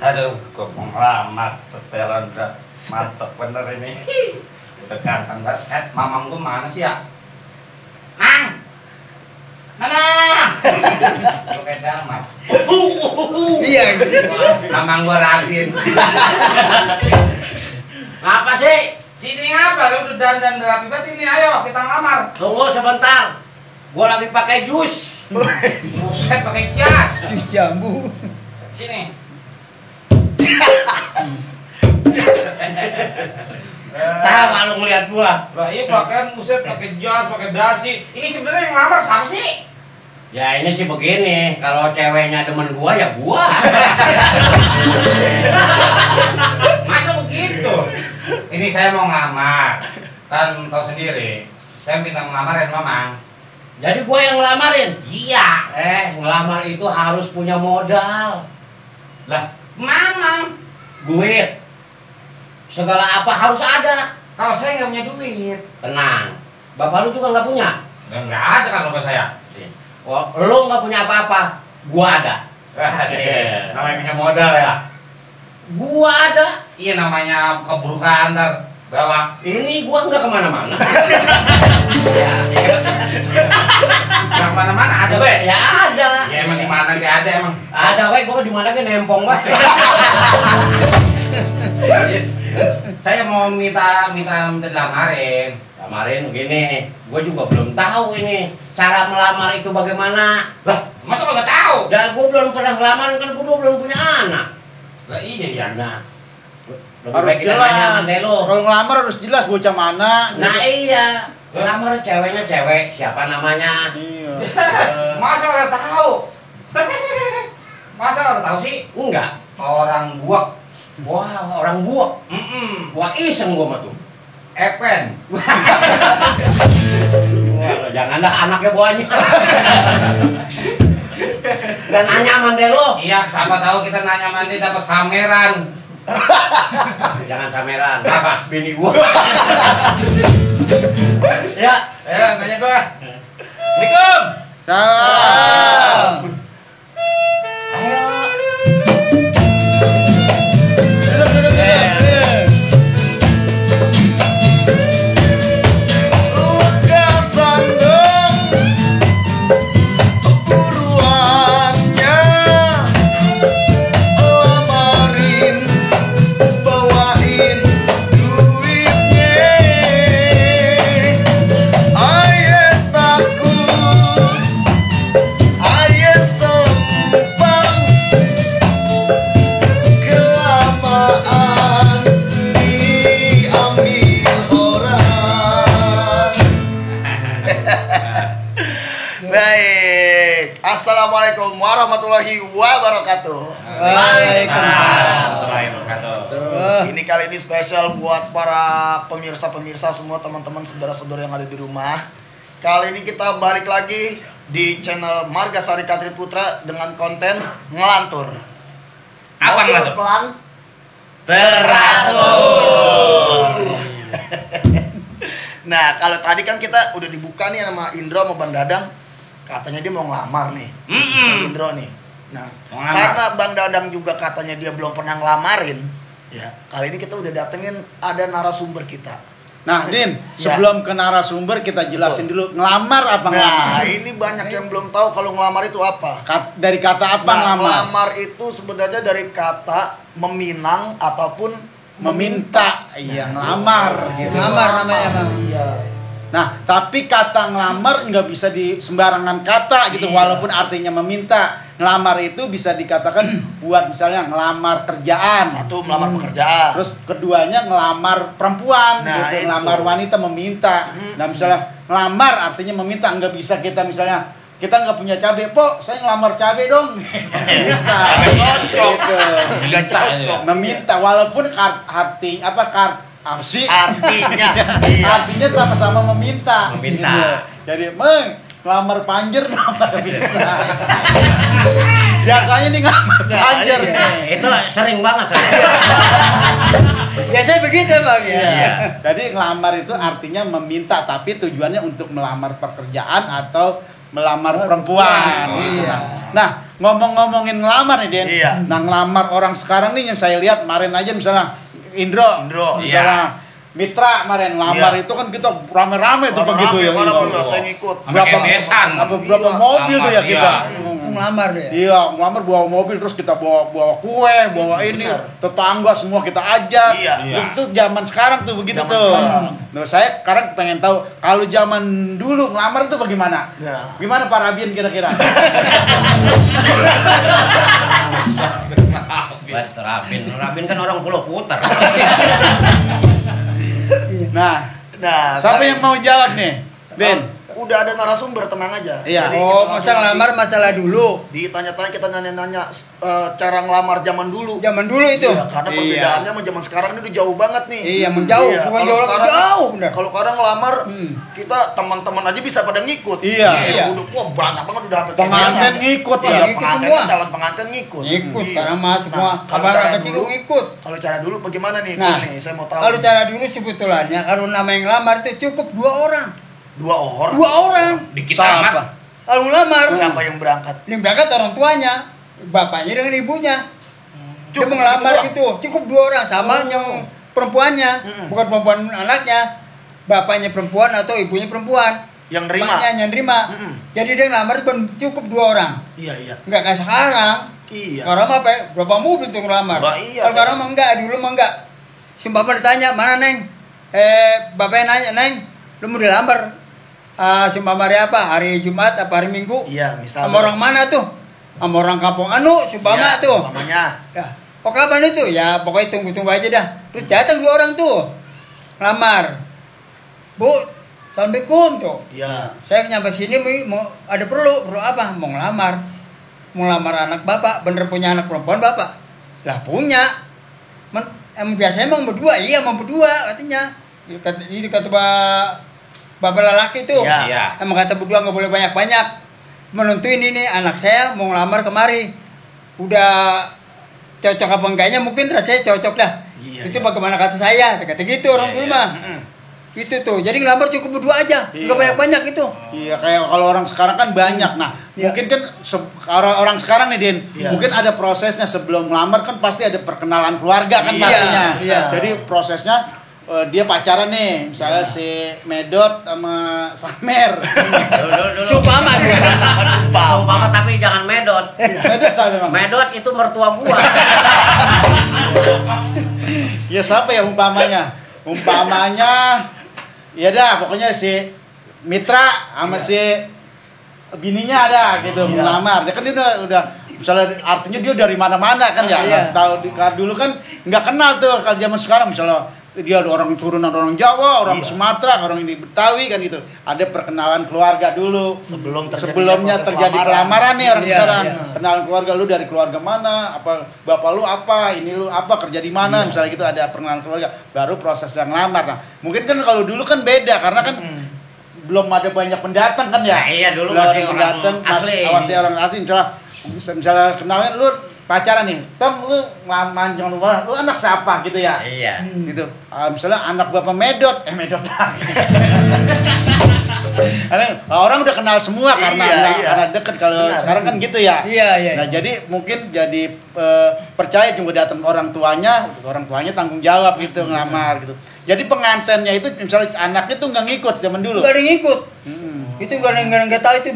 Aduh, kok mau ngelamar setelan udah mantep bener ini. Udah ganteng banget. Mamang gua mana sih ya? Mang! Mamang! Lu kayak damat. Iya. Mamang gua ragin. Apa sih? Sini apa? Lu udah dandan rapi banget ini. Ayo kita ngelamar. Tunggu sebentar. Gua lagi pakai jus. Buset pakai jas. Jus jambu. Sini. Tahu lu ngeliat gua. Lah iya pakaian buset pakai jas, pakai dasi. Ini sebenarnya yang ngelamar siapa sih? Ya ini sih begini, kalau ceweknya demen gua ya gua. Masa begitu? Ini saya mau ngelamar. Kan tahu sendiri. Saya minta ngelamarin Mamang. Jadi gua yang ngelamarin. Iya. Ngelamar itu harus punya modal. Lah, Mamang. Duit. Segala apa harus ada. Kalau saya nggak punya duit. Tenang. Bapak lu juga nggak punya. Nggak ada kan bapak saya. Oh, lu nggak punya apa-apa. Gua ada. Iya. Namanya punya modal ya. Gua ada. Iya namanya keburukan ntar bawa. Ini gua nggak kemana-mana. Yang mana-mana ada be. Ya ada. Ya emang di mana nggak ada emang. Ada we, gua di mana kan nempong banget. Yes. Saya mau minta dilamarin. Lamarin gini, gue juga belum tahu ini cara melamar itu bagaimana. Lah, masa lo nggak tahu? Dan gue belum pernah melamar kan gue belum punya anak. Lah iya ya. Nah, lebih Harus baik kita nanya jelas. sama Delo. Kalau ngelamar harus jelas bocah mana. Nah iya, melamar ceweknya cewek, siapa namanya? Iya. Masa orang tahu? Masa orang tahu sih? Enggak. Orang buak. Wah, orang buak. Wah, iseng gue mah tuh. Epen. Wah, janganlah anaknya buahnya. Dan nanya sama Delo. Iya, siapa tahu kita nanya nanti dapat sameran. Jangan sameran. Apa? Bini gua. Ya, Nanya gua. Assalamualaikum. Salam. ayo. Duduk, duduk, duduk. Udah sandung buruannya, lamarin, bawain duitnya. Aye takut, aye sempang, kelamaan diambil orang. Baik, assalamualaikum warahmatullahi wabarakatuh. Ini kali ini spesial buat para pemirsa-pemirsa semua, teman-teman, saudara-saudara yang ada di rumah. Kali ini kita balik lagi di channel Marga Sari Katri Putra dengan konten ngelantur. Apa Mobil ngelantur? pelan Teratur. Nah, kalau tadi kan kita udah dibuka nih sama Indro sama Bang Dadang. Katanya dia mau ngelamar nih. Bang Indro nih. Nah, Mau ngelamar. karena Bang Dadang juga katanya dia belum pernah ngelamarin, ya. Kali ini kita udah datengin ada narasumber kita. Nah, Din, Ya. sebelum ke narasumber kita jelasin dulu ngelamar apa Nah, ngelamar? ini banyak yang belum tahu kalau ngelamar itu apa. Dari kata apa Nah, ngelamar? ngelamar itu sebenarnya dari kata meminang ataupun Meminta. Iya, ngelamar gitu. Ngelamar namanya, Bang. Iya. Nah, tapi kata ngelamar nggak bisa di sembarangan kata gitu, Iya. walaupun artinya meminta. Ngelamar itu bisa dikatakan buat misalnya ngelamar kerjaan. Satu melamar pekerjaan. Terus keduanya ngelamar perempuan, Nah, gitu. itu. Ngelamar wanita meminta. Nah, misalnya ngelamar artinya meminta, nggak bisa kita misalnya kita nggak punya cabai, po, saya ngelamar cabai dong. Bisa. Gitu. Nggak cocok. Meminta, walaupun arti apa sih? Artinya, iya. Artinya sama-sama meminta. Meminta. Gitu. Jadi, ngelamar panjer dong, nggak bisa. Biasanya nih ngelamar panjer iya. nih. Itu sering banget saya. Biasanya begitu, Bang, ya. Iya. Jadi ngelamar itu artinya meminta, tapi tujuannya untuk melamar pekerjaan atau melamar perempuan. Iya. Nah, ngomong-ngomongin ngelamar nih Den. Iya. Nah ngelamar orang sekarang nih yang saya lihat kemarin aja misalnya Indro. Misalnya Mitra kemarin lamar itu kan kita rame-rame tuh begitu ya. Mana Iya. pun saya ngikut. Berapa mobil tuh ya kita. Ngelamar ya. Iya, ngelamar bawa mobil terus kita bawa kue, bawa ini, tetangga semua kita ajak. Iya. Itu zaman sekarang tuh begitu Zaman tuh. sekarang. Nah, saya sekarang pengen tahu kalau zaman dulu ngelamar itu bagaimana? Ya. Gimana Pak Rabian kira-kira? Rabin kan orang Pulau Putar. Nah, Nah, siapa kali- yang mau jawab nih? Ben. Udah ada narasumber, tenang aja. Iya. Jadi Oh, kita masalah langsung lamar masalah dulu. ditanya-tanya, kita nanya-nanya cara ngelamar zaman dulu. Zaman dulu itu. Iya, karena perbedaannya sama zaman sekarang ini udah jauh banget nih. Iya, menjauh, bukan kalau jauh lagi, sekarang- jauh, bener. Kalau sekarang ngelamar, kita teman-teman aja bisa pada ngikut. Iya. Iya. Udah, wah banyak banget udah hampir Pengantin kayak ngikut Iya, ya. Ngikut pengantin, semua. calon pengantin ngikut. Ngikut Iya. sekarang mah semua. kalau Kabar cara kecil dulu- ngikut. Kalau cara dulu bagaimana nih? Nah, nih, saya mau tahu. kalau nih. cara dulu sebetulnya kalau nama yang lamar itu cukup 2 orang. 2 orang. 2 orang. Dikit Siapa? amat. Kalau ngelamar, Siapa yang berangkat? yang berangkat orang tuanya, bapaknya dengan ibunya. Dia Cukup mau ngelamar gitu gitu, cukup 2 orang sama yang perempuannya, bukan perempuan anaknya, bapaknya perempuan atau ibunya perempuan. Yang nerima. Emaknya yang nerima. Mm-mm. Jadi dia ngelamar cukup 2 orang. Iya, iya. Enggak kayak sekarang. Iya. Sekarang mah berapa mobil tuh ngelamar? Wah, iya, Kalau sekarang kan. mah enggak, dulu mah enggak. Si bapak ditanya, "Mana, Neng?" Bapaknya nanya, "Neng, lu mau dilamar?" Si hari apa? Hari Jumat apa hari Minggu? Iya, misalnya. Sama orang mana tuh? Sama orang kampung anu, si Bama Iya, tuh. umpamanya. Ya. Oh kapan itu? Ya pokoknya tunggu-tunggu aja dah. Terus datang 2 orang tuh. Lamar. Bu, Assalamualaikum tuh. Iya. Saya nyampe sini mau ada perlu apa? Mau ngelamar. Mau ngelamar anak bapak, bener punya anak perempuan bapak? Lah punya. Emang biasanya emang berdua, iya emang berdua katanya. Itu kata bapak lelaki tuh. Iya. Iya. Emang kata berdua nggak boleh banyak-banyak. Menentuin ini anak saya mau ngelamar kemari. Udah cocok apa enggaknya mungkin rasanya cocok dah. Iya, Itu iya. bagaimana kata saya kata gitu orang dulu mah. Itu tuh. Jadi ngelamar cukup berdua aja, Iya. nggak banyak-banyak itu. Iya kayak kalau orang sekarang kan banyak. Nah, Iya. mungkin kan orang sekarang nih Din, Iya. mungkin ada prosesnya sebelum melamar kan pasti ada perkenalan keluarga kan Iya, pastinya. iya. Jadi prosesnya dia pacaran nih, misalnya si Medot sama Samer. Dulu. Supama Umpama tapi jangan medot. Medot siapa memang? Medot itu mertua gua. Ya siapa ya umpamanya? Umpamanya ya dah pokoknya si Mitra sama si bininya ada gitu melamar. Dia kan dia udah misalnya artinya dia dari mana-mana kan ya. Iya. Tahu dulu kan nggak kenal tuh kalau zaman sekarang misalnya dia ada orang turunan orang Jawa, orang Iya. Sumatera, orang ini Betawi kan gitu. Ada perkenalan keluarga dulu. Sebelumnya proses terjadi pelamaran nih orang Iya, sekarang. iya. Kenalan keluarga lu dari keluarga mana, apa bapak lu apa, ini lu apa, kerja di mana, Iya. misalnya gitu ada perkenalan keluarga. Baru proses yang ngelamar. Nah, mungkin kan kalau dulu kan beda karena kan belum ada banyak pendatang kan ya. Nah, iya, dulu Belum masih ada orang asli. Masih orang asli misalnya kenalnya lu pacaran nih, Tom lu manjang rumah, lu anak siapa gitu ya. Iya. Gitu. Misalnya anak bapak Medot, Medot lagi. Karena orang udah kenal semua karena deket kalau Benar. sekarang kan gitu ya. Iya, iya. Nah jadi mungkin jadi percaya cuma datang orang tuanya tanggung jawab gitu ngelamar gitu. Jadi pengantinnya itu misalnya anaknya tuh nggak ngikut zaman dulu. Nggak ada yang ngikut. Hmm. Itu nggak tahu itu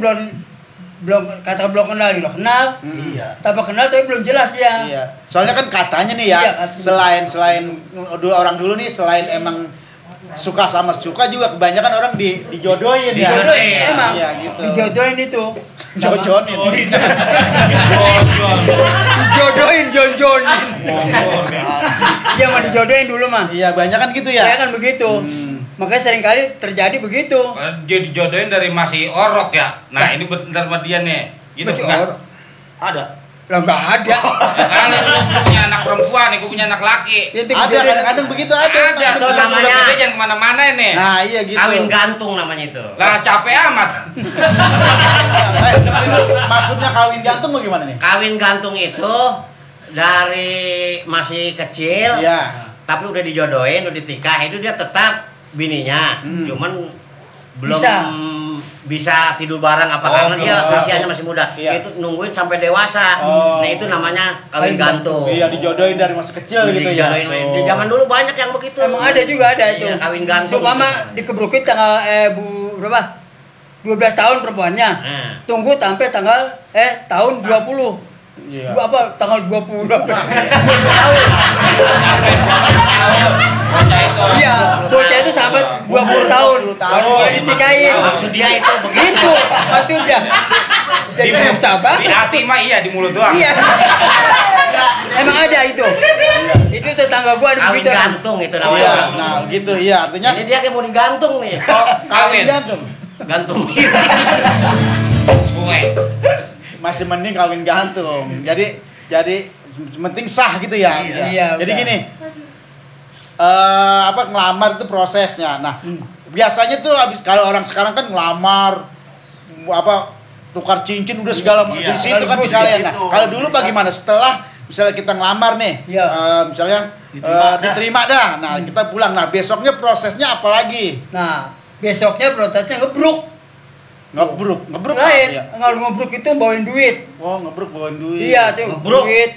belum kenal juga kenal. Iya. Tanpa kenal tapi belum jelas dia. Iya. Soalnya kan katanya nih ya, Iya, katanya. selain dua orang dulu nih selain emang suka sama suka juga kebanyakan orang dijodohin ya. Dijodohin Iya. emang. Iya gitu. Dijodohin itu. Jodohin. Dijodohin, jonjonin. Iya mah dijodohin dulu mah. Iya, banyak kan gitu ya. Ya kan begitu. Makanya seringkali terjadi begitu. Dia dijodohin dari masih orok ya. Nah ini bentar sama dia nih. Gitu Masih kan? orang. Ada. Lah enggak ada. Karena lu punya anak perempuan, aku punya anak laki. Itu Ada kejadian- kadang-kadang begitu ada. Ada Itu tuh namanya. namanya. Gede jangan kemana-mana ini. Nah, iya gitu. Kawin gantung namanya itu. Lah capek amat. Maksudnya kawin gantung bagaimana nih? Kawin gantung itu dari masih kecil, Iya. tapi udah dijodohin, udah ditikah, itu dia tetap bininya, cuman belum Bisa. bisa tidur bareng apa Oh, karena dia belum. usianya masih muda. Iya. Itu nungguin sampai dewasa. Oh. Nah, itu namanya kawin gantung. Iya, dijodohin dari masa kecil gitu ya. Dijodohin. Di zaman dulu banyak yang begitu. Emang ada juga ada itu. Iya, kawin gantung. Seumpama dikebrukin tanggal berapa? 12 tahun perempuannya. Tunggu sampai tanggal tahun 20. Iya. Apa tanggal 20 tahun. Iya, bocah itu sampai 20 tahun baru boleh ditikahin. Maksud dia itu begitu. Gitu maksudnya. Jadi sabar. Di hati mah iya, di mulut doang. Iya. Emang ada itu. Itu tetangga gua ada Kawin begitu. gantung itu Iya, namanya. nah gitu iya artinya Jadi dia kayak mau digantung nih. kawin gantung. Gantung. Gue. Masih mending kawin gantung. Jadi penting sah gitu ya. Iya, Jadi udah. gini. Ngelamar itu prosesnya. Nah, biasanya tuh kalau orang sekarang kan ngelamar tukar cincin udah segala Iya, di situ kan sekaligus sekalian. di Nah, situ. kalau dulu bagaimana setelah misalnya kita ngelamar nih, Iya. misalnya diterima dah. Nah, kita pulang. Nah, besoknya prosesnya apa lagi? Nah, besoknya protesnya ngebruk. Ngebruk apa Lain, ya? kalau ngebruk itu bawain duit. Oh, ngebruk bawain duit. Iya, tuh, Ngebruk. duit.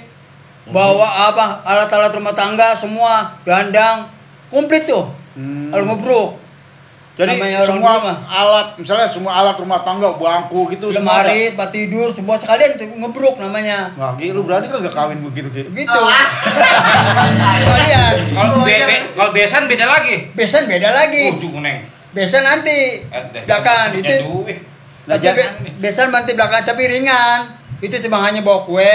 Bawa apa? Alat-alat rumah tangga semua, dandang, komplit tuh. Hmm. Kalau ngebruk. Jadi Namanya orang semua dulu mah. alat, misalnya semua alat rumah tangga, bangku gitu semua ada. Lemari, tempat tidur, semua sekalian tuh ngebruk namanya. Wah, Gi, lu berani kagak kawin begitu, Gi? Gitu. Sekalian. Kalau besan beda lagi. Besan beda lagi. Kuneng. Besan nanti belakang itu. Nah, Tapi besan nanti belakang tapi ringan. Itu cuma hanya bawa kue,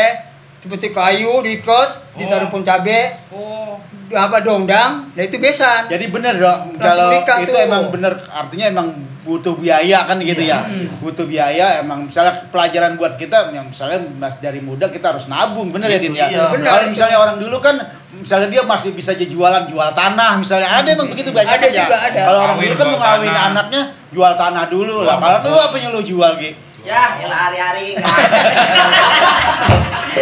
seperti kayu diikat, ditaruh pun cabe, Oh. apa dongdang, nah itu besan. jadi bener dong, Langsung kalau nikah itu tuh. emang bener, artinya emang butuh biaya kan gitu ya. Butuh biaya, emang misalnya pelajaran buat kita, yang misalnya dari muda kita harus nabung, bener ya Din ya? Iya, bener. Kalau misalnya orang dulu kan, misalnya dia masih bisa jual tanah, misalnya ada emang begitu banyak Ada aja. juga, ada. Kalau orang Kawin, dulu kan jual mau ngawin tanah. anaknya, jual tanah dulu lah. Kalau lu apa yang lu jual Gi? Ya, hari-hari.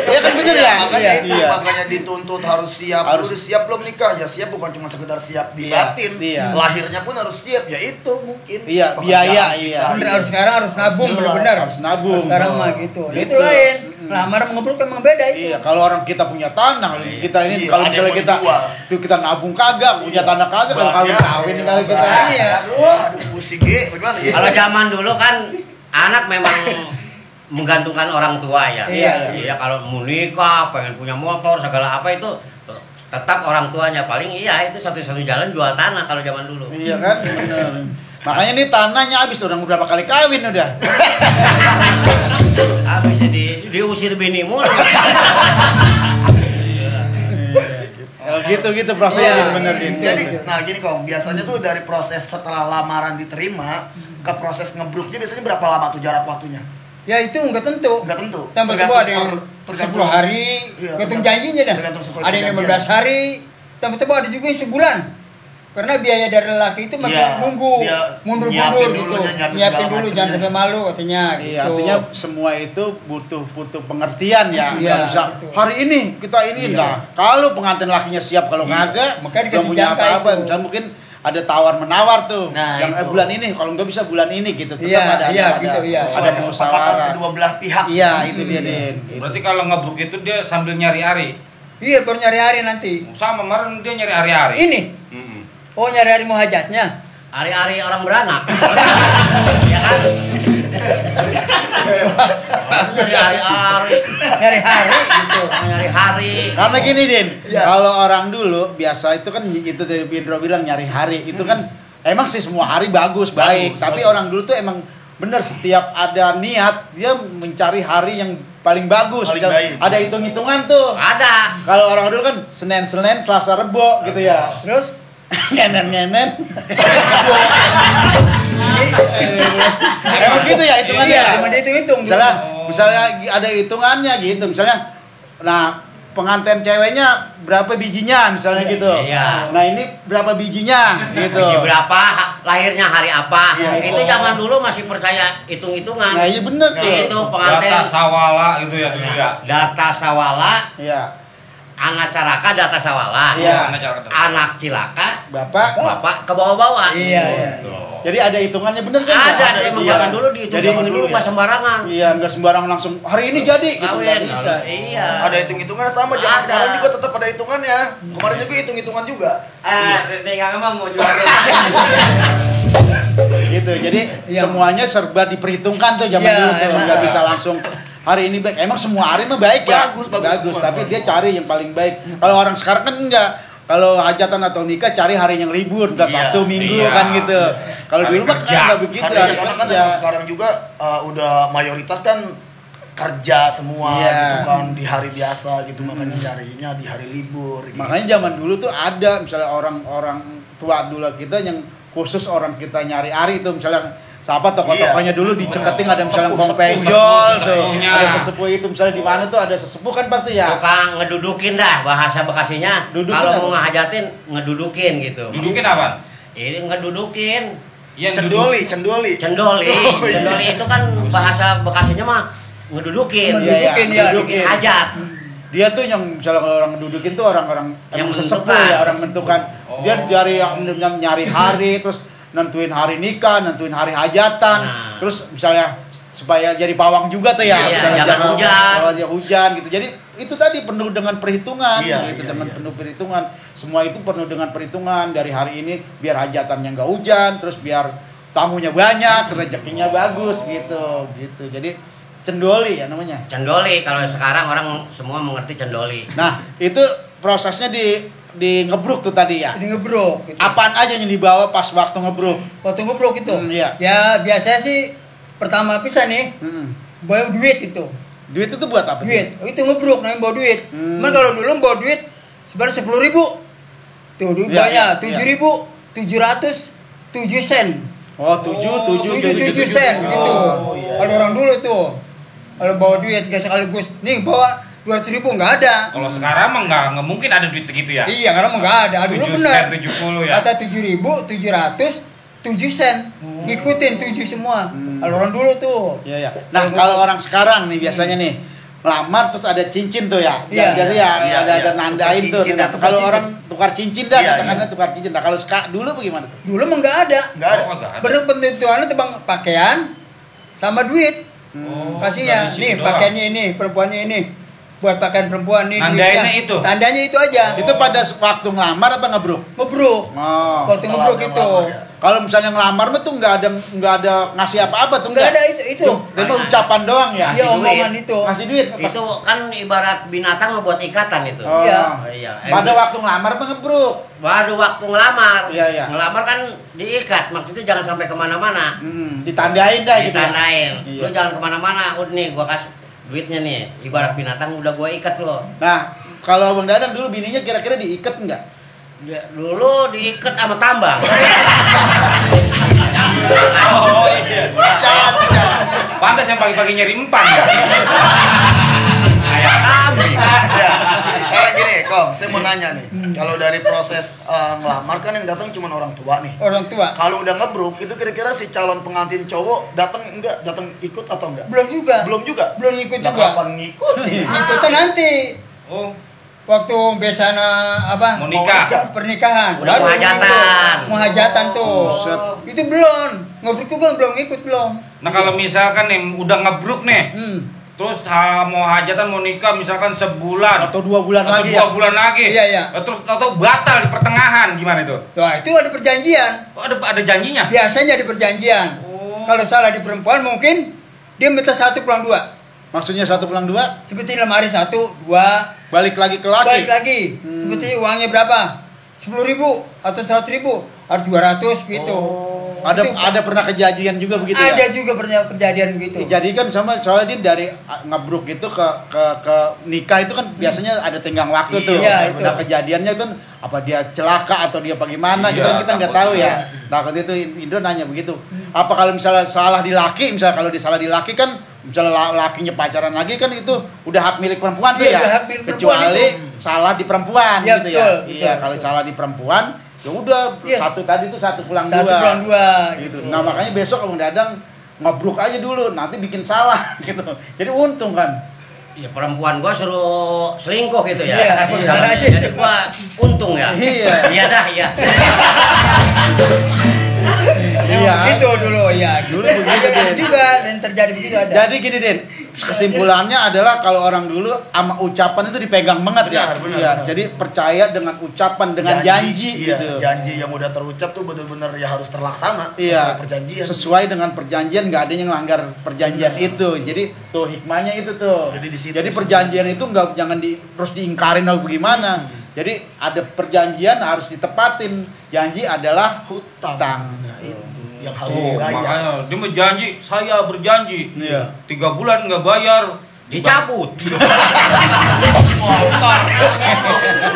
Ya kan bener ya? Makanya itu Iya. makanya dituntut harus siap. Harus. Udah siap belum nikah? Ya siap, bukan cuma sekedar siap di Iya, batin. iya. Lahirnya pun harus siap. Ya itu mungkin. Iya, pekerjaan biaya, kita. iya. Bener, harus sekarang harus nabung Jelas, benar-benar. harus nabung. Sekarang mah gitu. Nah, itu lain. Lamar mengebruk emang beda itu. Iya, kalau orang kita punya tanah, kita ini Iya, kalau ada misalnya yang kita mau dijual. itu kita nabung kagak, punya Iya. tanah kagak, kalau kawin kawin Iya, kali kita. Iya. Aduh, pusing Gi. Bagaimana ya? Kalau zaman dulu kan anak memang menggantungkan orang tua ya. Iya. Iya, kalau mau nikah, pengen punya motor, segala apa itu tetap orang tuanya. Paling iya itu satu-satu jalan jual tanah kalau zaman dulu. Iya kan, bener. Makanya nih tanahnya habis udah berapa kali kawin udah. Habis diusir binimu. Gitu prosesnya Iya. bener Din. Jadi, nah gini Kong, biasanya tuh dari proses setelah lamaran diterima ke proses ngebruknya biasanya berapa lama tuh jarak waktunya? Ya itu nggak tentu. Nggak tentu. Tambah Tergantung ada yang tergantung- 10 hari, Iya, tergantung tergantung- janjinya dah. tergantung sesuai Ada yang perjanjian. 15 hari, tambah ada juga yang sebulan. Karena biaya dari lelaki itu masih Iya, nunggu, dia mundur-mundur nyiapin gitu. dulu, nyiapin Nyiapin segala dulu, macem jangan ya. sampai malu katanya Iya, gitu. artinya semua itu butuh pengertian ya. Iya, Nggak bisa betul. hari ini kita ini Iya. enggak. Kalau pengantin lakinya siap, kalau kagak Makanya belum dikasih punya jangka apa-apa. itu. Misalnya mungkin ada tawar menawar tuh. Nah, yang itu. bulan ini, kalau nggak bisa bulan ini gitu. Tetap Iya, iya, gitu, iya. Sesuai Ada kesepakatan musyawarah. kedua belah pihak. Iya, itu dia Din. Gitu. Berarti kalau ngebruk itu dia sambil nyari hari. Iya, baru nyari hari nanti. Sama kemarin dia nyari hari-hari. Ini, Mm-mm. oh nyari hari mau hajatnya. Hari-hari orang beranak. Ya kan? Nyari hari-hari. Nyari hari gitu. Nyari hari. Karena gini Din, Iya. kalau orang dulu biasa itu kan itu dari Indro bilang nyari hari itu kan emang sih semua hari bagus baik, tapi bagus. orang dulu tuh emang bener setiap ada niat dia mencari hari yang paling bagus. Paling baik. Ada hitung-hitungan tuh. Ada. Kalau orang dulu kan Senin, Selasa, Rebo gitu ya. Terus Ngenen. Emang gitu ya hitungannya. iya, cuma dihitung-hitung. Misalnya ada hitungannya gitu. Misalnya nah pengantin ceweknya berapa bijinya misalnya gitu. Iya. Nah, ini berapa bijinya gitu. Biji berapa, lahirnya hari apa. Iya, Itu zaman dulu masih percaya hitung-hitungan. Nah, iya bener tuh. Itu pengantin Data sawala gitu ya dulu ya. data sawala, Iya. anak caraka data sawala, Iya. Mana cara ketemu? anak cilaka, Bapak. bapak ke bawah-bawah. Iya, iya. Tuh. Jadi ada hitungannya bener kan? Ada, nggak? emang iya. zaman dulu dihitung Jadi zaman dulu dulu ya. pas sembarangan. Iya, nggak sembarangan langsung hari ini jadi gitu Kawin. nggak bisa. Iya. Ada hitung-hitungannya sama, zaman Ada. sekarang juga tetap ada hitungannya. Kemarin juga hitung-hitungan juga. Dengan emang mau jual. Gitu. Jadi Iya. semuanya serba diperhitungkan tuh zaman Iya, dulu tuh. emang. Nggak bisa langsung hari ini baik. Emang semua hari mah baik ya. Bagus semua. Tapi dia cari yang paling baik. Kalau orang sekarang kan enggak. Kalau hajatan atau nikah cari hari yang libur, enggak Iya, Sabtu Minggu iya. kan gitu. Kalau Hari dulu mah kerja. kan enggak begitu. Karena hari kan kerja. emang sekarang juga udah mayoritas kan kerja semua Iya. gitu kan di hari biasa gitu, makanya carinya di hari libur gitu. Makanya zaman dulu tuh ada misalnya orang-orang tua dulu kita yang khusus orang kita nyari hari itu misalnya siapa tokoh-tokohnya dulu diceketing ada misalnya Sepuh, Kong Penjol sepuh, tuh. sepuhnya. Ada sesepuh itu misalnya di mana tuh ada sesepuh kan pasti ya. Tukang ngedudukin dah bahasa Bekasinya. Dudukin Kalau apa? mau ngajatin ngedudukin gitu. Dudukin apa? Ini ngedudukin. Yang Cendoli. Cendoli. Oh, iya. Cendoli itu kan bahasa Bekasinya mah ngedudukin. Ngedudukin, Iya, ya. Ngedudukin hajat. Dia tuh yang misalnya kalau orang dudukin tuh orang-orang Yang emang sesepuh menentukan. ya, orang menentukan. Dia Oh. dari yang nyari hari terus nentuin hari nikah, nentuin hari hajatan. Nah. Terus misalnya supaya jadi pawang juga tuh ya, Iya, misalnya jangan hujan. jangan hujan gitu. Jadi itu tadi penuh dengan perhitungan Iya, gitu, iya, dengan iya. penuh perhitungan. Semua itu penuh dengan perhitungan dari hari ini biar hajatannya nggak hujan, terus biar tamunya banyak, rezekinya bagus gitu. Jadi cendoli ya namanya. Cendoli kalau sekarang orang semua mengerti cendoli. Nah, itu prosesnya di ngebruk tuh tadi ya. Jadi ngebrok gitu. Apaan aja yang dibawa pas waktu ngebruk? Waktu ngebrok itu. Iya. Ya biasanya sih pertama pisah nih Hmm. bawa duit itu. Duit itu buat apa? Duit. Oh, itu ngebrok namanya bawa duit. Hmm. Cuman kalau dulu bawa duit sebenarnya 10.000. Tuh duit Iya, banyak, iya, 7.707 sen. Oh, 7 sen gitu. Oh, iya. Kalau orang dulu tuh kalau bawa duit gak sekaligus nih bawa 200.000 nggak ada. Kalau sekarang mah nggak mungkin ada duit segitu ya. Iya, karena mah nggak ada. Dulu 7 benar. sen, 70 ya. Kata 7.707 sen. Ngikutin 7 semua. Kalau orang dulu tuh. Iya, ya. Nah, kalau orang sekarang nih biasanya nih lamar terus ada cincin tuh ya. Iya. Biasanya ya Iya, ada iya. nandain Tukar tuh. cincin, Nah, tukar kalau cincin. orang tukar cincin dah Iya, katakanlah iya. tukar cincin. Nah, kalau dulu bagaimana? Dulu mah nggak ada. Nggak ada. Oh, nggak ada. Bener penentuannya tuh bang pakaian sama duit. Oh, Kasihnya dari situ nih doang. pakaiannya ini, perempuannya ini. Buat pakaian perempuan nih. Nandainnya duitnya. itu? Tandanya itu aja. Itu pada waktu ngelamar apa ngebruk? Ngebrok. Oh. Waktu ngebrok itu. Kalau misalnya ngelamar mah tuh nggak ada ngasih apa-apa tuh Nggak ada itu. Itu ucapan doang ya. Iya Ngasih omongan duit. itu. Ngasih duit. apa? Itu kan ibarat binatang membuat ikatan itu. Oh. Iya. Iya. Pada waktu ngelamar apa ngebruk? Baru waktu ngelamar. Iya, iya. Ngelamar kan diikat, maksudnya jangan sampai kemana-mana. Ditandain dah gitu ya. Ditandain. Iya. Lu jangan kemana-mana. Udah nih, gua kasih duitnya nih. Ibarat binatang udah gua ikat lo. Nah, kalau Bang Dadang dulu bininya kira-kira diikat enggak? Dulu diikat sama tambang. Oh iya. Pantas yang pagi-pagi nyari empan. Kayak kami. Ya, karena gini, Kong, saya mau nanya nih. Kalau dari proses ngelamar kan yang datang cuma orang tua nih. Orang tua. Kalau udah ngebruk, itu kira-kira si calon pengantin cowok datang enggak? Datang ikut atau enggak? Belum juga. Belum juga. Belum ikut Nah, juga. kapan ngikut? Ngikutnya nanti. Oh, Waktu biasanya apa? mau nikah. Pernikahan. Udah mau hajatan. Mau hajatan tuh. Buset. Itu belum. Ngebruk juga belum ikut belum. Nah kalau misalkan nih udah ngebruk nih, Hmm. terus mau hajatan mau nikah misalkan sebulan Atau 2 bulan atau lagi 2 ya? bulan lagi. Iya, iya. Terus atau batal di pertengahan gimana itu? Wah, itu ada perjanjian. Oh, ada janjinya. Biasanya ada perjanjian. Oh. Kalau salah di perempuan mungkin dia minta 1 pulang 2. Maksudnya 1 pulang 2 Seperti lemari 1, 2, balik lagi ke laki. balik lagi. Seperti uangnya berapa? 10.000 atau 100.000 harus 200 gitu. Ada Itu ada pernah kejadian juga begitu ada ya? juga kejadian begitu. Jadi kan soalnya dia dari ngebruk itu ke nikah itu kan biasanya ada tenggang waktu tuh. Iya, itu. Udah kejadiannya itu apa dia celaka atau dia bagaimana gitu Iya, kan kita nggak takut. tahu ya. Iya. Takut itu Indro nanya begitu. Apa kalau misalnya salah di laki, misalnya kalau disalah di laki kan misalnya lakinya pacaran lagi kan itu udah hak milik perempuan tuh Iya, ya. udah hak milik Kecuali perempuan salah di perempuan Iya, gitu betul, ya. betul, Iya, kalau betul. salah di perempuan ya udah Iya. satu tadi tuh 1 pulang 1 2. pulang 2 Gitu. Nah makanya besok Abang Dadang ngobrok aja dulu, nanti bikin salah gitu. Jadi untung kan. Ya perempuan gua suruh selingkuh gitu ya. Iya, Jadi, betul aja jadi itu. gua untung ya. Iya. Iya dah, iya. Iya. Gitu dulu ya. Dulu begitu, Ada Din. juga dan terjadi begitu ada. Jadi gini Din, kesimpulannya adalah kalau orang dulu sama ucapan itu dipegang banget ya. Benar, Iya, benar. jadi percaya dengan ucapan, dengan janji iya, gitu. janji yang udah terucap tuh benar-benar ya harus terlaksana Iya, sesuai perjanjian. sesuai dengan perjanjian, nggak ada yang melanggar perjanjian Benar. itu. Jadi tuh hikmahnya itu tuh. Jadi di situ Jadi perjanjian itu nggak jangan terus diingkarin atau bagaimana. Jadi ada perjanjian harus ditepatin. Janji adalah hutang. Nah, itu yang harus Oh, dibayar. makanya dia berjanji, saya berjanji. Iya. 3 bulan nggak bayar, Dicabut.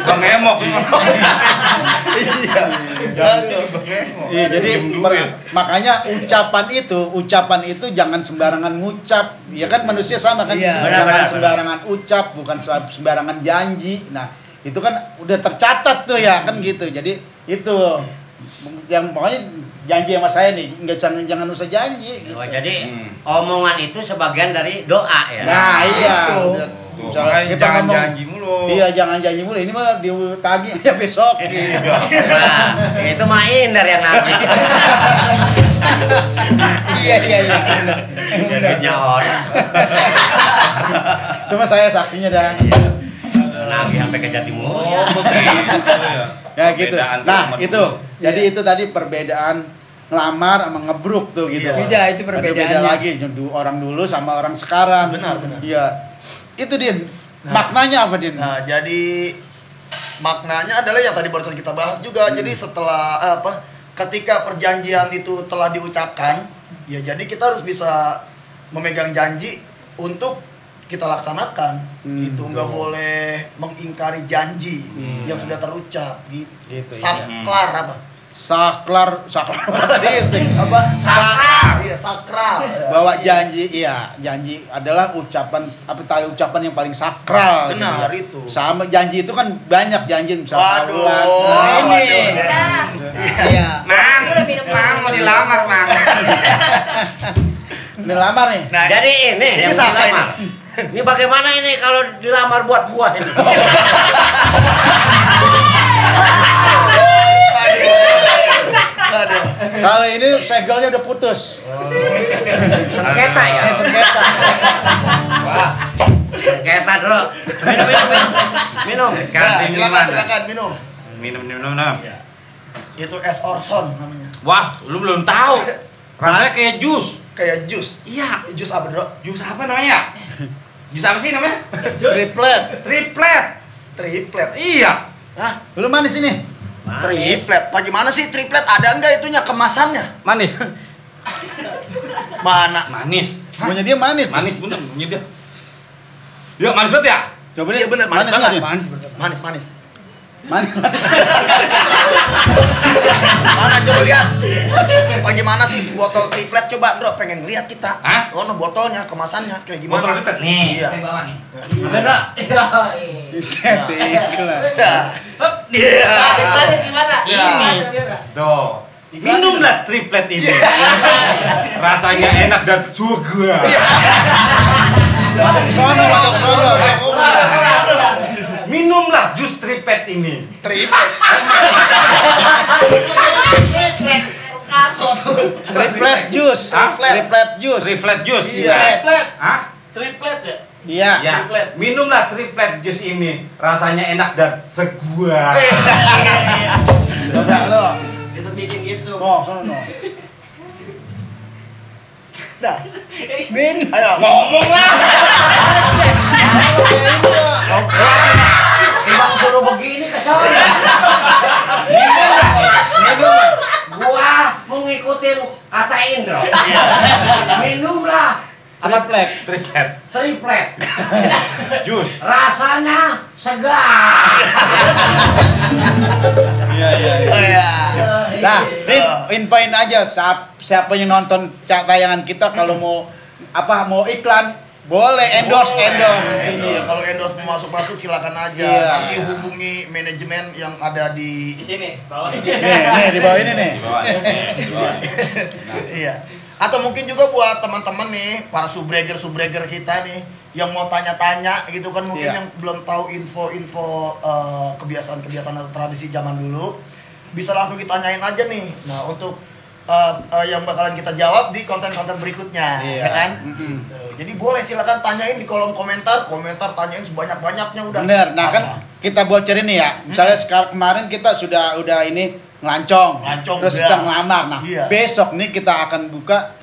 Bang Emok. Iya. Aduh. Iya, jadi Pinjem duit. makanya ucapan itu jangan sembarangan ngucap. Ya kan manusia sama kan. Iya. Jangan Benar, sembarangan ucap, bukan sembarangan janji. Nah, itu kan udah tercatat tuh ya kan gitu. Jadi itu yang pokoknya janji sama saya nih, jangan usah janji gitu. Oh, jadi omongan itu sebagian dari doa ya. Nah, iya. Tuh, Misalnya makanya kita jangan ngomong, janji mulu. Iya, jangan janji mulu. Ini mah ditagih ya besok gitu. Nah, itu mah Indar yang nanti. Iya. Duitnya orang. Itu mah saya saksinya dah. Nagih sampai ke Jatimur. Oh, begitu ya. Ya gitu. Perbedaan Nah, zaman itu. dulu. Jadi itu tadi perbedaan ngelamar sama ngebruk tuh gitu. Iya. Beda, itu Ada beda perbedaannya. lagi orang dulu sama orang sekarang. Benar. Iya. Itu Din. Nah. Maknanya apa Din? Nah, jadi maknanya adalah yang tadi barusan kita bahas juga. Jadi setelah ketika perjanjian itu telah diucapkan, ya jadi kita harus bisa memegang janji untuk kita laksanakan. Gitu, nggak boleh mengingkari janji yang sudah terucap gitu. Gitu, iya. Saklar apa? Saklar apa tadi? Apa? Sakral. Iya, sakral. Bahwa janji, janji adalah ucapan tali ucapan yang paling sakral. Benar, gitu. itu. Sama janji itu kan banyak janji misalnya Waduh. tawuran. Iya. Mang, Mang mau dilamar, Mang. Ini lamar nih. Nah, Jadi ini ini yang siapa dilamar. Ini bagaimana ini kalau dilamar buat buah ini? aduh. Kalau ini segelnya udah putus. Sengketa ya. Ini sengketa. Sengketa bro. Minum. Nah, Kasih silakan, minuman. silakan minum. Minum. Itu es Orson namanya. Wah, lu belum tahu. Rasanya kayak jus. Kayak jus. Iya. Jus apa, Bro? Jus apa namanya? Jus apa sih namanya? Triplet. Triplet. Triplet. Iya. Hah? Lu manis ini? Triplet. Bagaimana sih triplet? Ada enggak itunya kemasannya? Manis. Mana? Manis. Punya dia manis. Manis bener punya dia. Ya manis banget ya? Coba Iya benar, manis nggak, banget. Din? Manis bener. Manis. Manis. Mana coba lihat? Bagaimana sih botol triplet? Coba, Bro, pengen lihat kita. Hah? Oh, no, botolnya, kemasannya kayak gimana? Botol triplet nih. Iya. Saya bawa nih. Ada enggak? Buset, iklan. Iya. Iya. Ini. Tuh. Minumlah triplet ini. Rasanya enak dan surga. Sono, masuk sono. Minumlah jus triplet ini. Triplet. Triplet jus. Hah? Triplet jus. Triplet jus. Iya. Triplet. Hah? Triplet ya? Iya. Ya. Minumlah triplet jus ini. Rasanya enak dan seguar. Coba lo. Itu bikin gipsum. Oh, sono. Dah. Min. Ayo. Ngomong lah. Bang suruh begini ke sana. Gua mau ngikutin kata Indro. Minumlah Triplet. triplet. Jus. Rasanya segar. Iya. Oh, iya. Nah, Din, infoin aja siapa yang nonton tayangan kita kalau mau iklan boleh endorse. Iya, kalau endorse mau masuk silakan aja. Iya. Nanti hubungi manajemen yang ada di sini bawah ini. Nih di bawah ini nih. Iya. Atau mungkin juga buat teman-teman nih, para subreger kita nih yang mau tanya-tanya gitu kan, mungkin Iya. yang belum tahu info-info kebiasaan atau tradisi zaman dulu, bisa langsung ditanyain aja nih. Nah, untuk yang bakalan kita jawab di konten-konten berikutnya, Iya. ya kan? Gitu. Jadi boleh silakan tanyain di kolom komentar, tanyain sebanyak-banyaknya udah. Bener. Nah Apa? kan kita bocorin nih ya. Misalnya sekarang kemarin kita udah ini ngelancong, terus udah. kita ngelamar. Nah, Iya. besok nih kita akan buka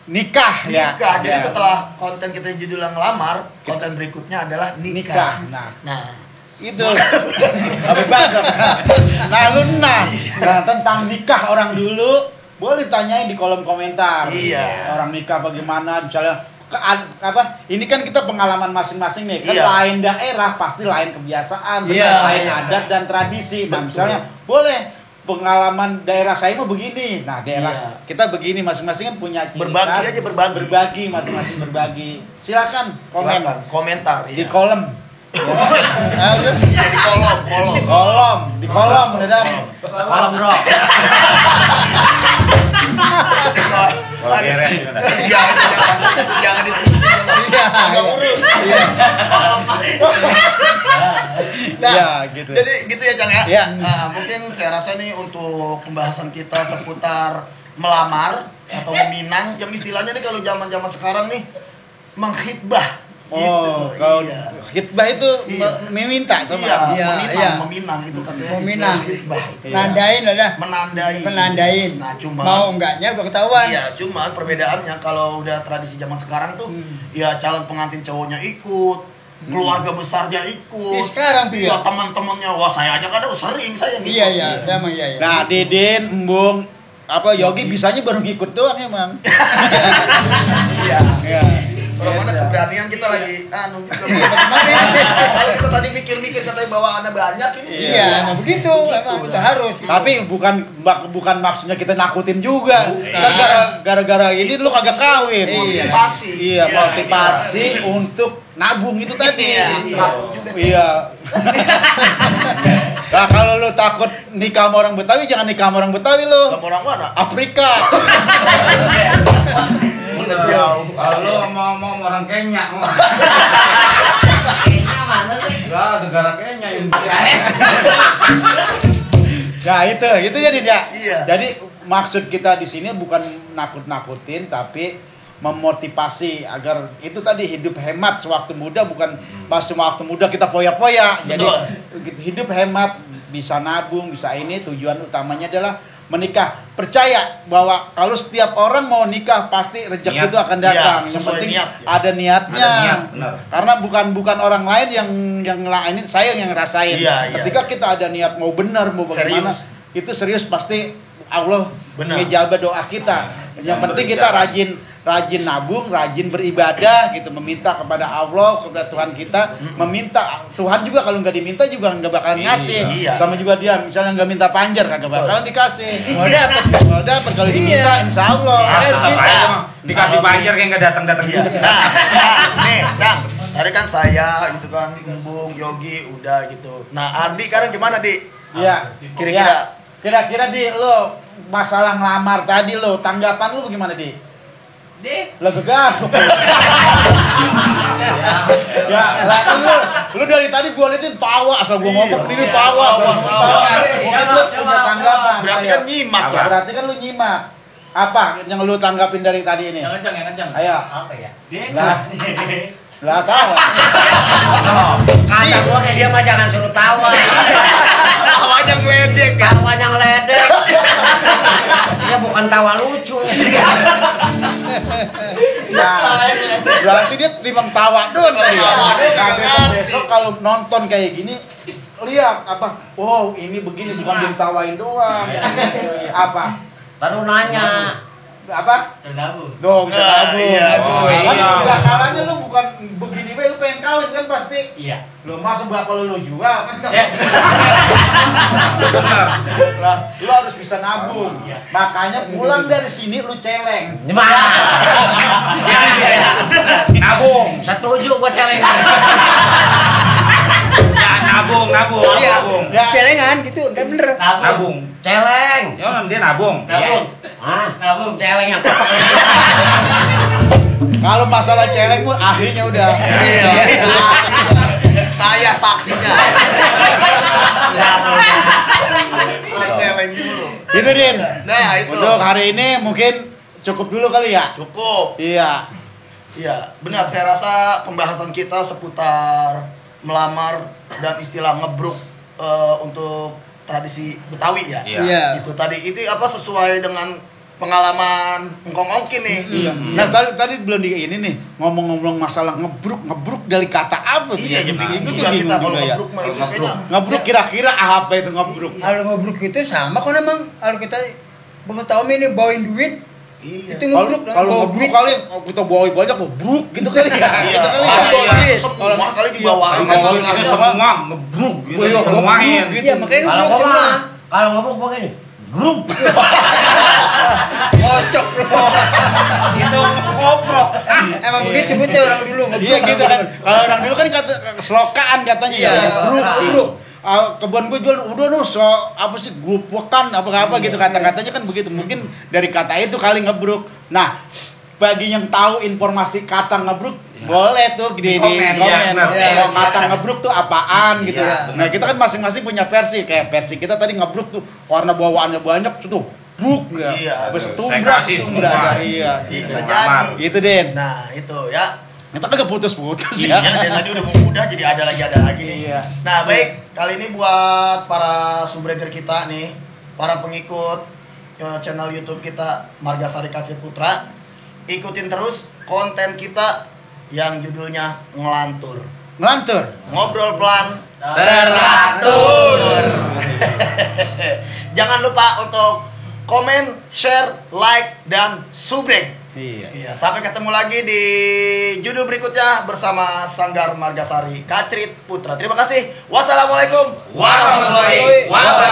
nikah ya. Nikah. Jadi Ya. setelah konten kita yang judulnya ngelamar, konten berikutnya adalah nikah. Nah, itu apa banget. Nah, tentang nikah orang dulu boleh tanyain di kolom komentar. Iya. Orang nikah bagaimana misalnya ini kan kita pengalaman masing-masing nih. Kan Iya. lain daerah pasti lain kebiasaan, Iya, lain iya. adat dan tradisi. Nah, Betul. misalnya boleh pengalaman daerah saya mah begini. Nah, daerah Iya. kita begini masing-masing kan punya ciri Berbagi khas. aja, berbagi. Berbagi masing-masing berbagi. Silakan komen Silakan komentar di iya. kolom. Jadi kolom. Di kolom, Dadang. Kolom bro. Oh, beres sudah. Jangan diterusin. Nggak urus. Nah, Ya, gitu. Jadi gitu ya, Cang ya. Iya. Nah, mungkin saya rasa nih untuk pembahasan kita seputar melamar atau meminang, yang istilahnya nih kalau zaman-zaman sekarang nih mengkhitbah. Oh, gitu. kalau Iya. khitbah itu Iya. meminta sama Iya, Iya, meminang, iya. meminang itu katanya. Meminang. Khitbah. Iya. Nandain lah dah. Menandain. Nah, cuma Mau enggaknya udah ketahuan. Iya, cuman perbedaannya kalau udah tradisi zaman sekarang tuh ya calon pengantin cowoknya ikut, keluarga besarnya ikut. Iya, sekarang tuh ya. Teman-temannya, wah saya aja kadang sering saya ngikut. Iya, iya, sama iya, iya. Nah, Didin, Embung, Yogi bisanya baru ngikut doang emang. Iya. Iya. Orang mana keberanian kita lagi Bagaimana? kalau kita tadi mikir-mikir katanya bawaannya banyak ini. Iya, emang begitu, emang itu harus. Tapi bukan maksudnya kita nakutin juga. Bukan. Kan gara-gara ini lu kagak kawin. Iya. Motivasi. Iya, motivasi untuk nabung itu tadi. Iya, takut juga sih. Iya. Nah, kalau lu takut nikah sama orang Betawi, jangan nikah sama orang Betawi lu. Sama orang mana? Afrika. Udah jauh. Kalau lu mau orang Kenya, mau. Kayaknya mana sih? Enggak, negara Kenya Indonesia. Nah, itu ya Din ya. Iya. Jadi maksud kita di sini bukan nakut-nakutin tapi memotivasi agar itu tadi hidup hemat sewaktu muda, bukan pas waktu muda kita poya-poya. Jadi hidup hemat, bisa nabung, bisa ini, tujuan utamanya adalah menikah. Percaya bahwa kalau setiap orang mau nikah pasti rezeki Niat. itu akan datang. Iya, Yang sesuai penting niat, ya. ada niatnya. Ada niat, benar. Karena bukan orang lain yang ngelainin, saya yang ngerasain. Iya, iya. Ketika kita ada niat mau benar, mau bagaimana, Serius. itu serius pasti Allah Benar. ngejabah doa kita. Yang penting kita rajin nabung, rajin beribadah gitu, meminta kepada Allah, kepada Tuhan kita, meminta. Tuhan juga kalau nggak diminta juga nggak bakalan ngasih. Iya. Sama juga dia, misalnya nggak minta panjer kagak bakalan dikasih. Mau dapet. Kalau dapat, kalau diminta insya Allah. Harus minta. Dikasih panjer kayak nggak datang-datang Iya. juga. Nah, nih, Cang. Tadi kan saya gitu kan, Bung, Yogi udah gitu. Nah, Ardi sekarang gimana, Di? Iya. Kira-kira. Ya. Kira-kira di lo masalah ngelamar tadi lo, tanggapan lo bagaimana di? Lo gegah. Ya, lah kan lu dari tadi gua liatin tawa asal gua ngomong ini tawa. Mungkin lu punya tanggapan. Berarti Ayo. kan nyimak ya. Berarti kan lu nyimak. Apa yang lu tanggapin dari tadi ini? Yang kencang, yang kencang. Ayo. Apa ya? Lah tawa. Kata gua kayak dia mah jangan suruh tawa. Awalnya ngeledek kan. Tawanya ngeledek. Dia bukan tawa lucu. Nah, berarti dia timbang tawa doang tadi ya. Tawa doang, Nah, ngerti. besok kalau nonton kayak gini, lihat apa? Wow, ini begini bukan ditawain doang. Apa? Baru nanya. Apa? Sedabung. Dong, bisa Ah, nabung. iya, oh, Kan iya. belakangannya lu bukan begini, lu pengen kawin kan pasti. Iya. Lu masa berapa lu jual kan enggak. Benar. Lah, lu harus bisa nabung. Iya. Makanya pulang dari sini lu celeng. Nabung. Setuju gua celeng. Ya, nabung. Iya, Nabung. Ya. celengan gitu, enggak bener. Nabung. Celeng. Ya, dia nabung. Nabung. Hah? Nabung. Celeng yang Kalau masalah celeng pun ahlinya udah. Iya. Saya saksinya. Udah celeng dulu. Gitu Din. Nah, itu. Untuk hari ini mungkin cukup dulu kali ya. Cukup. Iya. Iya, benar. Saya rasa pembahasan kita seputar melamar dan istilah ngebruk untuk tradisi Betawi ya. Iya. Itu tadi itu apa sesuai dengan pengalaman ngkong-ngongkin nih. Iya. Nah, tadi belum di ini nih, ngomong-ngomong masalah ngebruk dari kata apa sih? Iya, ya bingung juga kita kalau ngebruk mah itu kayaknya. Ngebruk kira-kira apa itu ngebruk? Kalau ngebruk itu sama kok emang kalau kita Betawi ini bawain duit Iya. itu ngebruk Kalau ngebruk kali kita bawa banyak ngebruk gitu kali ya. Iya, Gitu kali ada ya. yang semua kali dibawain Kalau kan. kita semua ngebruk gitu, Iya, semuain. ngebruk. Iya, makanya Kalau ngebruk gua semua. mah, kalau ngobrol begini, grup. Kocok lu. Itu ngobrol. Emang begitu sebutnya orang dulu ngebruk. Iya gitu kan. Kalau orang dulu kan kata selokaan katanya Iya, ya. Grup. Kebun gue jual udah apa sih grup wekan apa gitu kata-katanya kan begitu. Mungkin dari kata itu kali ngebruk. Nah, bagi yang tahu informasi kata ngebruk boleh tuh di Komen, komen. iya, benar. Kalau Iya, kata iya. ngebruk tuh apaan gitu. Iya, Nah, kita kan masing-masing punya versi. Kayak versi kita tadi ngebruk tuh karena bawaannya banyak tuh bruk ya. Iya. Habis Saya tumbrak kasih tumbrak. semua. Iya. Bisa Iya. jadi. Gitu, Den. Nah, itu ya. Kita kagak putus-putus Iya, ya. dan tadi udah mau udah jadi ada lagi nih. Iya. Nah, baik, kali ini buat para subscriber kita nih, para pengikut channel YouTube kita Margasari Katrit Putra, ikutin terus konten kita yang judulnya Ngelantur. Ngelantur. Ngobrol pelan, Teratur. Jangan lupa untuk komen, share, like, dan subscribe. Iya. Iya, sampai ketemu lagi di judul berikutnya bersama Sanggar Margasari Katrit Putra. Terima kasih. Wassalamualaikum warahmatullahi wabarakatuh.